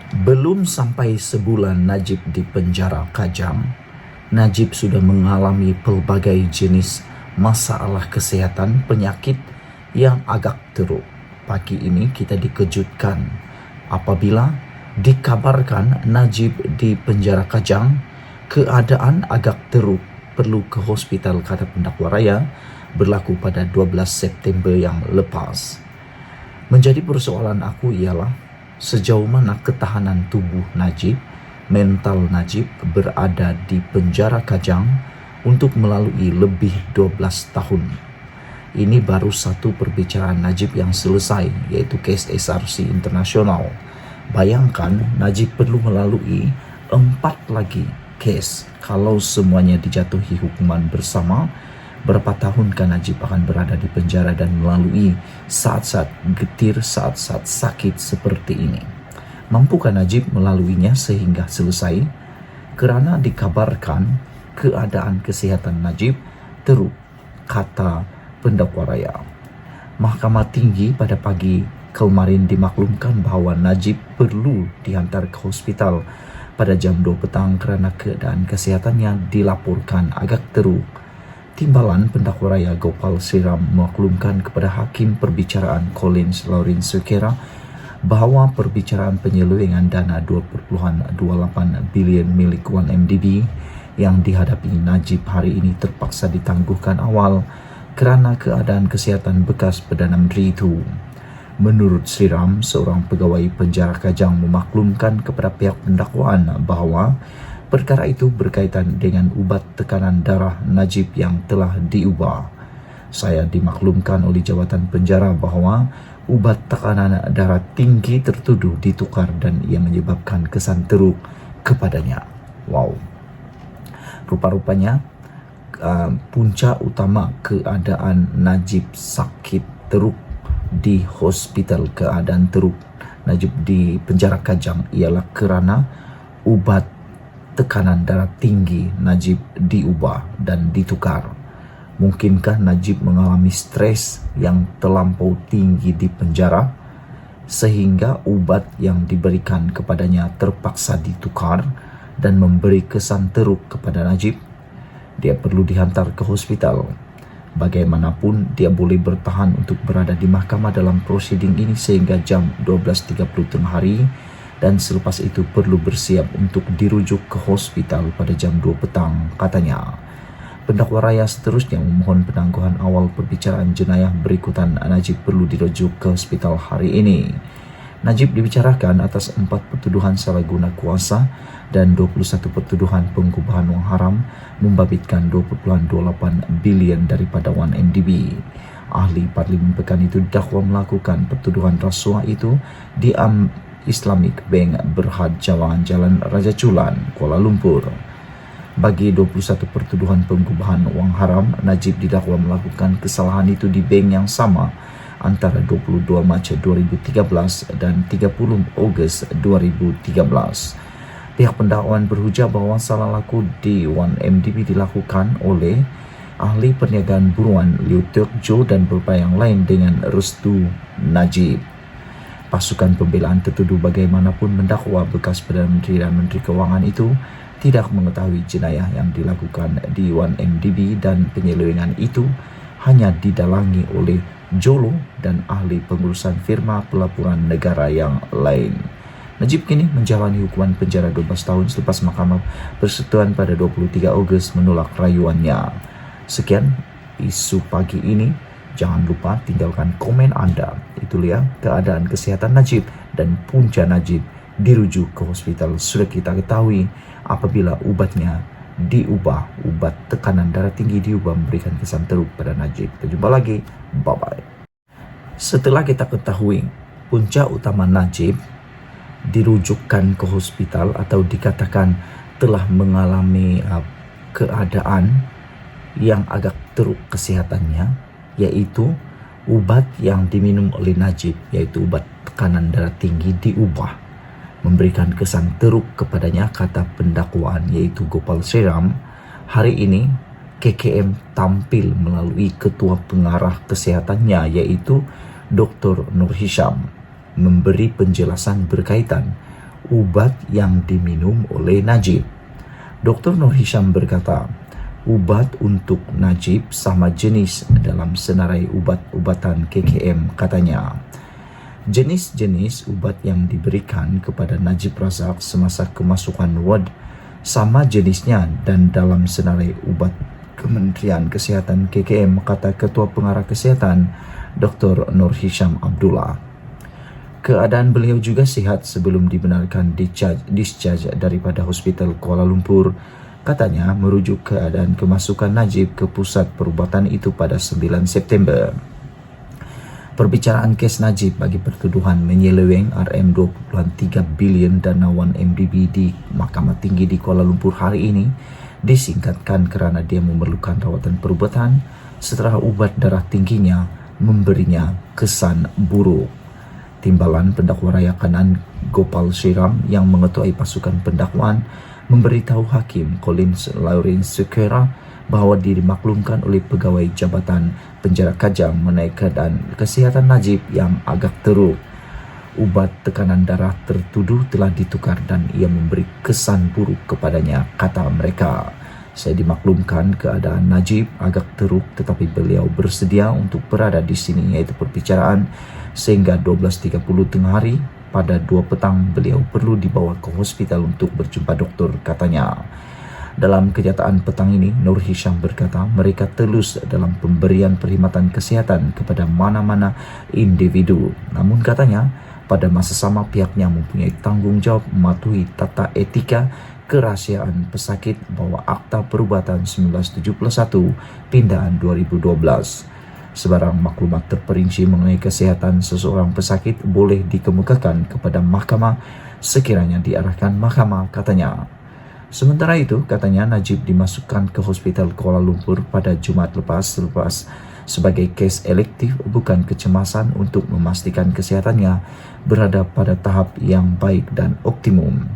Belum sampai sebulan Najib di penjara Kajang, Najib sudah mengalami pelbagai jenis masalah kesehatan penyakit yang agak teruk. Pagi ini kita dikejutkan apabila dikabarkan Najib di penjara Kajang keadaan agak teruk, perlu ke hospital, kata pendakwa raya, berlaku pada 12 September yang lepas. Menjadi persoalan aku ialah sejauh mana ketahanan tubuh Najib, mental Najib berada di penjara Kajang untuk melalui lebih 12 tahun. Ini baru satu perbicaraan Najib yang selesai, yaitu kes SRC Internasional. Bayangkan Najib perlu melalui 4 lagi kes. Kalau semuanya dijatuhi hukuman bersama, berapa tahunkah Najib akan berada di penjara dan melalui saat-saat getir, saat-saat sakit seperti ini? Mampukah Najib melaluinya sehingga selesai? Kerana dikabarkan keadaan kesihatan Najib teruk, kata pendakwa raya. Mahkamah Tinggi pada pagi kemarin dimaklumkan bahawa Najib perlu dihantar ke hospital pada jam 2 petang kerana keadaan kesihatannya dilaporkan agak teruk. Timbalan pendakwa raya Gopal Sriram memaklumkan kepada Hakim Perbicaraan Collins Lawrence Sukera bahawa perbicaraan penyelewengan dana 2.28 bilion milik 1MDB yang dihadapi Najib hari ini terpaksa ditangguhkan awal kerana keadaan kesihatan bekas Perdana Menteri itu. Menurut Sriram, seorang pegawai penjara Kajang memaklumkan kepada pihak pendakwaan bahawa perkara itu berkaitan dengan ubat tekanan darah Najib yang telah diubah. Saya dimaklumkan oleh jawatan penjara bahawa ubat tekanan darah tinggi tertuduh ditukar dan ia menyebabkan kesan teruk kepadanya. Wow. Rupa-rupanya punca utama keadaan Najib sakit teruk di hospital, keadaan teruk Najib di penjara Kajang ialah kerana ubat tekanan darah tinggi Najib diubah dan ditukar. Mungkinkah Najib mengalami stres yang terlampau tinggi di penjara sehingga ubat yang diberikan kepadanya terpaksa ditukar dan memberi kesan teruk kepada Najib? Dia perlu dihantar ke hospital. Bagaimanapun, dia boleh bertahan untuk berada di mahkamah dalam prosiding ini sehingga jam 12.30 tengah hari, dan selepas itu perlu bersiap untuk dirujuk ke hospital pada jam 2 petang, katanya. Pendakwa raya seterusnya memohon penangguhan awal perbicaraan jenayah berikutan Najib perlu dirujuk ke hospital hari ini. Najib dibicarakan atas 4 pertuduhan salah guna kuasa dan 21 pertuduhan pengubahan wang haram membabitkan 2.28 bilion daripada 1MDB. Ahli Parlimen Pekan itu didakwa melakukan pertuduhan rasuah itu di Islamic Bank Berhad Jawaan Jalan Raja Chulan, Kuala Lumpur. Bagi 21 pertuduhan pengubahan wang haram, Najib didakwa melakukan kesalahan itu di bank yang sama antara 22 Mac 2013 dan 30 Ogos 2013. Pihak pendakwaan berhujah bahawa salah laku di 1MDB dilakukan oleh ahli perniagaan buruan Liu Teok Jo dan beberapa yang lain dengan restu Najib. Pasukan pembelaan tertuduh bagaimanapun mendakwa bekas Perdana Menteri dan Menteri Kewangan itu tidak mengetahui jenayah yang dilakukan di 1MDB dan penyelewengan itu hanya didalangi oleh Jolo dan ahli pengurusan firma pelaporan negara yang lain. Najib kini menjalani hukuman penjara 12 tahun selepas mahkamah persekutuan pada 23 Ogos menolak rayuannya. Sekian isu pagi ini. Jangan lupa tinggalkan komen anda. Itu dia keadaan kesihatan Najib dan punca Najib dirujuk ke hospital. Sudah kita ketahui apabila ubatnya diubah, ubat tekanan darah tinggi diubah memberikan kesan teruk pada Najib. Kita jumpa lagi. Bye-bye. Setelah kita ketahui punca utama Najib dirujukkan ke hospital atau dikatakan telah mengalami keadaan yang agak teruk kesehatannya, yaitu ubat yang diminum oleh Najib, yaitu ubat tekanan darah tinggi diubah memberikan kesan teruk kepadanya, kata pendakwaan yaitu Gopal Sriram. Hari ini KKM tampil melalui ketua pengarah kesehatannya yaitu Dr. Nur Hisham memberi penjelasan berkaitan ubat yang diminum oleh Najib. Dr. Nur Hisham berkata, ubat untuk Najib sama jenis dalam senarai ubat-ubatan KKM katanya. Jenis-jenis ubat yang diberikan kepada Najib Razak semasa kemasukan ward sama jenisnya dan dalam senarai ubat Kementerian Kesihatan KKM, kata Ketua Pengarah Kesihatan Dr. Nur Hisham Abdullah. Keadaan beliau juga sihat sebelum dibenarkan discharge daripada Hospital Kuala Lumpur. Katanya merujuk keadaan kemasukan Najib ke pusat perubatan itu pada 9 September. Perbicaraan kes Najib bagi pertuduhan menyeleweng RM2.3 bilion dana 1MDB di Mahkamah Tinggi di Kuala Lumpur hari ini disingkatkan kerana dia memerlukan rawatan perubatan setelah ubat darah tingginya memberinya kesan buruk. Timbalan Pendakwa Raya Kanan Gopal Sriram yang mengetuai pasukan pendakwaan memberitahu Hakim Collins Lawrence Sekera bahawa dia dimaklumkan oleh pegawai Jabatan Penjara Kajang mengenai keadaan kesihatan Najib yang agak teruk. Ubat tekanan darah tertuduh telah ditukar dan ia memberi kesan buruk kepadanya, kata mereka. Saya dimaklumkan keadaan Najib agak teruk tetapi beliau bersedia untuk berada di sini, iaitu perbicaraan sehingga 12.30 tengah hari. Pada 2 petang beliau perlu dibawa ke hospital untuk berjumpa doktor, katanya. Dalam kenyataan petang ini, Nur Hisham berkata mereka telus dalam pemberian perkhidmatan kesihatan kepada mana-mana individu. Namun katanya pada masa sama pihaknya mempunyai tanggungjawab mematuhi tata etika kerahsiaan pesakit bawah Akta Perubatan 1971 Pindaan 2012. Sebarang maklumat terperinci mengenai kesihatan seseorang pesakit boleh dikemukakan kepada mahkamah sekiranya diarahkan mahkamah, katanya. Sementara itu, katanya Najib dimasukkan ke Hospital Kuala Lumpur pada Jumaat lepas sebagai kes elektif, bukan kecemasan, untuk memastikan kesehatannya berada pada tahap yang baik dan optimum.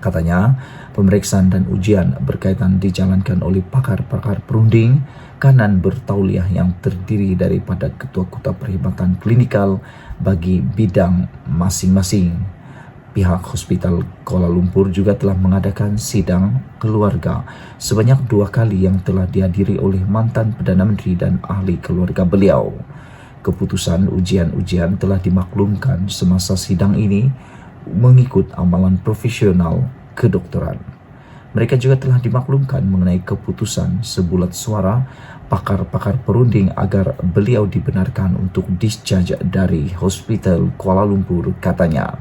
Katanya, pemeriksaan dan ujian berkaitan dijalankan oleh pakar-pakar perunding kanan bertauliah yang terdiri daripada ketua-ketua perkhidmatan klinikal bagi bidang masing-masing. Pihak Hospital Kuala Lumpur juga telah mengadakan sidang keluarga sebanyak 2 kali yang telah dihadiri oleh mantan Perdana Menteri dan ahli keluarga beliau. Keputusan ujian-ujian telah dimaklumkan semasa sidang ini mengikut amalan profesional kedokteran. Mereka juga telah dimaklumkan mengenai keputusan sebulat suara pakar-pakar perunding agar beliau dibenarkan untuk discharge dari Hospital Kuala Lumpur, katanya.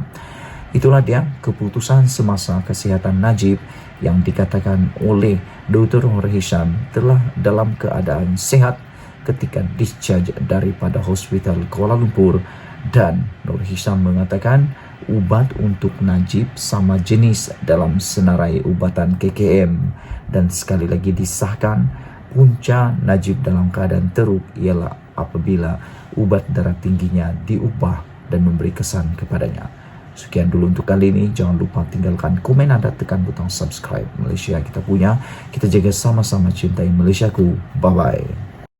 Itulah dia keputusan semasa kesihatan Najib yang dikatakan oleh Dr. Nur Hisham telah dalam keadaan sehat ketika discharge daripada Hospital Kuala Lumpur, dan Nur Hisham mengatakan ubat untuk Najib sama jenis dalam senarai ubatan KKM, dan sekali lagi disahkan punca Najib dalam keadaan teruk ialah apabila ubat darah tingginya diubah dan memberi kesan kepadanya. Sekian dulu untuk kali ini. Jangan lupa tinggalkan komen anda, tekan butang subscribe. Malaysia kita punya, kita jaga sama-sama cintai Malaysiaku. Bye-bye.